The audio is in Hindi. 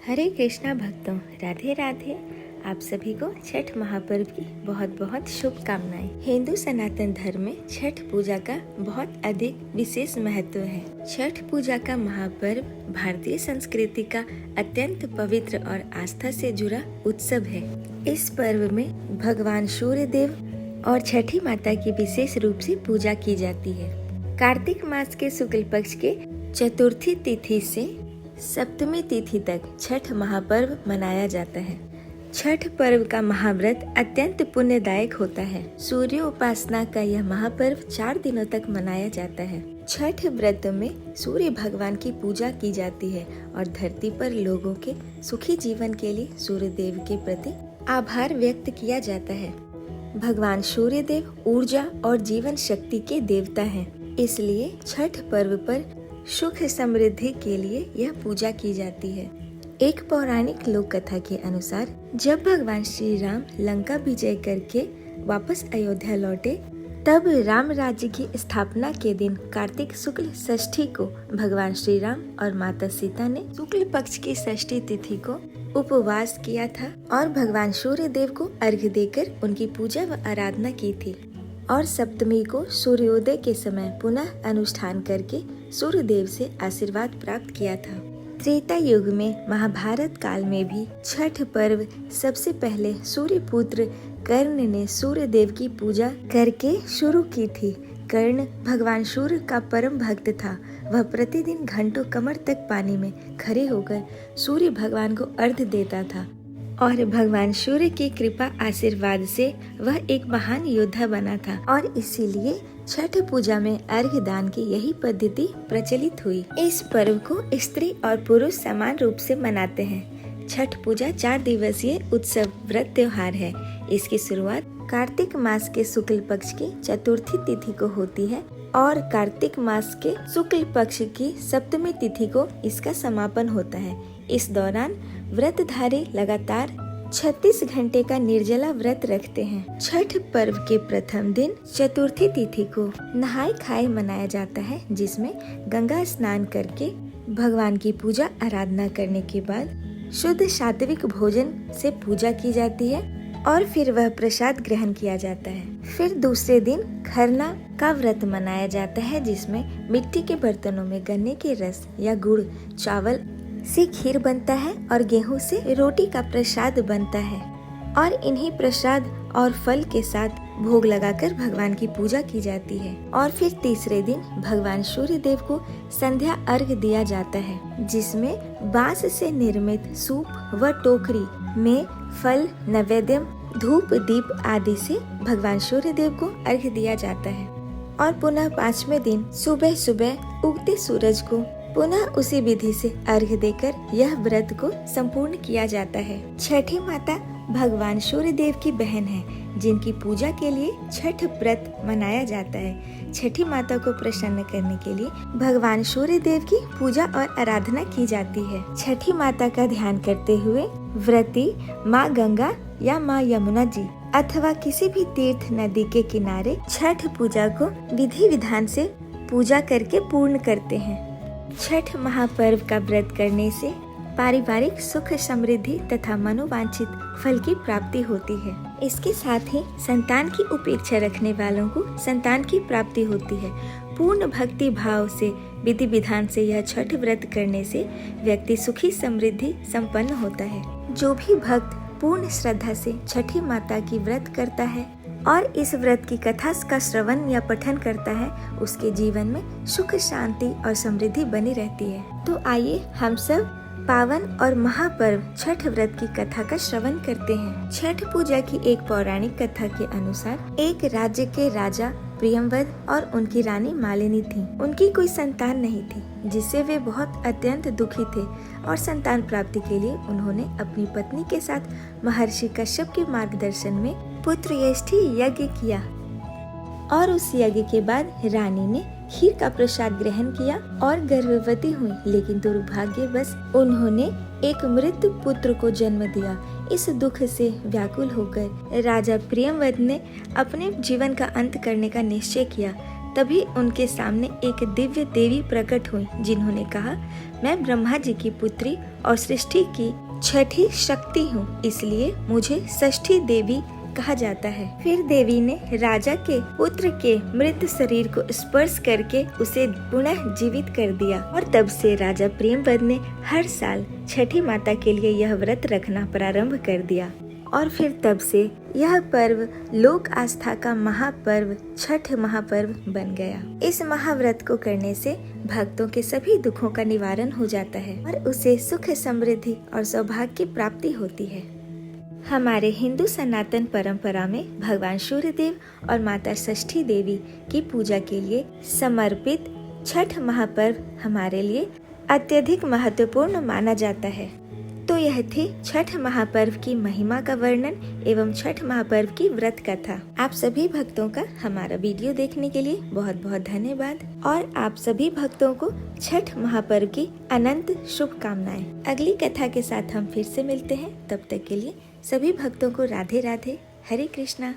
हरे कृष्णा भक्तों, राधे राधे। आप सभी को छठ महापर्व की बहुत बहुत शुभकामनाएं। हिंदू सनातन धर्म में छठ पूजा का बहुत अधिक विशेष महत्व है। छठ पूजा का महापर्व भारतीय संस्कृति का अत्यंत पवित्र और आस्था से जुड़ा उत्सव है। इस पर्व में भगवान सूर्य देव और छठी माता की विशेष रूप से पूजा की जाती है। कार्तिक मास के शुक्ल पक्ष के चतुर्थी तिथि से सप्तमी तिथि तक छठ महापर्व मनाया जाता है। छठ पर्व का महाव्रत अत्यंत पुण्यदायक होता है। सूर्य उपासना का यह महापर्व 4 दिनों तक मनाया जाता है। छठ व्रत में सूर्य भगवान की पूजा की जाती है और धरती पर लोगों के सुखी जीवन के लिए सूर्य देव के प्रति आभार व्यक्त किया जाता है। भगवान सूर्य देव ऊर्जा और जीवन शक्ति के देवता हैं। इसलिए छठ पर्व पर सुख समृद्धि के लिए यह पूजा की जाती है। एक पौराणिक लोक कथा के अनुसार जब भगवान श्री राम लंका विजय करके वापस अयोध्या लौटे, तब राम राज्य की स्थापना के दिन कार्तिक शुक्ल षष्ठी को भगवान श्री राम और माता सीता ने शुक्ल पक्ष की षष्ठी तिथि को उपवास किया था और भगवान सूर्य देव को अर्घ्य देकर उनकी पूजा व आराधना की थी और सप्तमी को सूर्योदय के समय पुनः अनुष्ठान करके सूर्य देव से आशीर्वाद प्राप्त किया था। त्रेता युग में महाभारत काल में भी छठ पर्व सबसे पहले सूर्य पुत्र कर्ण ने सूर्य देव की पूजा करके शुरू की थी। कर्ण भगवान सूर्य का परम भक्त था। वह प्रतिदिन घंटों कमर तक पानी में खड़े होकर सूर्य भगवान को अर्घ्य देता था और भगवान सूर्य की कृपा आशीर्वाद से वह एक महान योद्धा बना था और इसीलिए छठ पूजा में अर्घ्य दान की यही पद्धति प्रचलित हुई। इस पर्व को स्त्री और पुरुष समान रूप से मनाते हैं। छठ पूजा 4 दिवसीय उत्सव व्रत त्योहार है। इसकी शुरुआत कार्तिक मास के शुक्ल पक्ष की चतुर्थी तिथि को होती है और कार्तिक मास के शुक्ल पक्ष की सप्तमी तिथि को इसका समापन होता है। इस दौरान व्रतधारी लगातार 36 घंटे का निर्जला व्रत रखते हैं। छठ पर्व के प्रथम दिन चतुर्थी तिथि को नहाय खाए मनाया जाता है, जिसमें गंगा स्नान करके भगवान की पूजा आराधना करने के बाद शुद्ध सात्विक भोजन से पूजा की जाती है और फिर वह प्रसाद ग्रहण किया जाता है। फिर दूसरे दिन खरना का व्रत मनाया जाता है, जिसमें मिट्टी के बर्तनों में गन्ने के रस या गुड़, चावल से खीर बनता है और गेहूं से रोटी का प्रसाद बनता है और इन्हीं प्रसाद और फल के साथ भोग लगाकर भगवान की पूजा की जाती है। और फिर तीसरे दिन भगवान सूर्य देव को संध्या अर्घ्य दिया जाता है, जिसमें बांस से निर्मित सूप व टोकरी में फल, नैवेद्य, धूप, दीप आदि से भगवान सूर्य देव को अर्घ्य दिया जाता है। और पुनः 5वें दिन सुबह सुबह उगते सूरज को पुनः उसी विधि से अर्घ्य देकर यह व्रत को संपूर्ण किया जाता है। छठी माता भगवान सूर्य देव की बहन है, जिनकी पूजा के लिए छठ व्रत मनाया जाता है। छठी माता को प्रसन्न करने के लिए भगवान सूर्य देव की पूजा और आराधना की जाती है। छठी माता का ध्यान करते हुए व्रती माँ गंगा या माँ यमुना जी अथवा किसी भी तीर्थ नदी के किनारे छठ पूजा को विधि विधान से पूजा करके पूर्ण करते हैं। छठ महापर्व का व्रत करने से पारिवारिक सुख समृद्धि तथा मनोवांछित फल की प्राप्ति होती है। इसके साथ ही संतान की उपेक्षा रखने वालों को संतान की प्राप्ति होती है। पूर्ण भक्ति भाव से विधि विधान से यह छठ व्रत करने से व्यक्ति सुखी समृद्धि संपन्न होता है। जो भी भक्त पूर्ण श्रद्धा से छठी माता की व्रत करता है और इस व्रत की कथा का श्रवण या पठन करता है, उसके जीवन में सुख, शांति और समृद्धि बनी रहती है। तो आइए हम सब पावन और महापर्व छठ व्रत की कथा का श्रवण करते हैं। छठ पूजा की एक पौराणिक कथा के अनुसार एक राज्य के राजा प्रियंवद और उनकी रानी मालिनी थी। उनकी कोई संतान नहीं थी, जिससे वे बहुत अत्यंत दुखी थे और संतान प्राप्ति के लिए उन्होंने अपनी पत्नी के साथ महर्षि कश्यप के मार्गदर्शन में पुत्रयष्टि यज्ञ किया और उस यज्ञ के बाद रानी ने खीर का प्रसाद ग्रहण किया और गर्भवती हुई, लेकिन दुर्भाग्यवश उन्होंने एक मृत पुत्र को जन्म दिया। इस दुख से व्याकुल होकर राजा प्रियंवद ने अपने जीवन का अंत करने का निश्चय किया। तभी उनके सामने एक दिव्य देवी प्रकट हुई, जिन्होंने कहा, मैं ब्रह्मा जी की पुत्री और सृष्टि की छठी शक्ति हूँ, इसलिए मुझे षष्ठी देवी कहा जाता है। फिर देवी ने राजा के पुत्र के मृत शरीर को स्पर्श करके उसे पुनः जीवित कर दिया और तब से राजा प्रेमवद ने हर साल छठी माता के लिए यह व्रत रखना प्रारंभ कर दिया और फिर तब से यह पर्व लोक आस्था का महापर्व छठ महापर्व बन गया। इस महाव्रत को करने से भक्तों के सभी दुखों का निवारण हो जाता है और उसे सुख समृद्धि और सौभाग्य की प्राप्ति होती है। हमारे हिंदू सनातन परंपरा में भगवान सूर्य देव और माता षष्ठी देवी की पूजा के लिए समर्पित छठ महापर्व हमारे लिए अत्यधिक महत्वपूर्ण माना जाता है। तो यह थी छठ महापर्व की महिमा का वर्णन एवं छठ महापर्व की व्रत कथा। आप सभी भक्तों का हमारा वीडियो देखने के लिए बहुत बहुत धन्यवाद और आप सभी भक्तों को छठ महापर्व की अनंत शुभकामनाएं। अगली कथा के साथ हम फिर से मिलते हैं, तब तक के लिए सभी भक्तों को राधे राधे, हरे कृष्णा।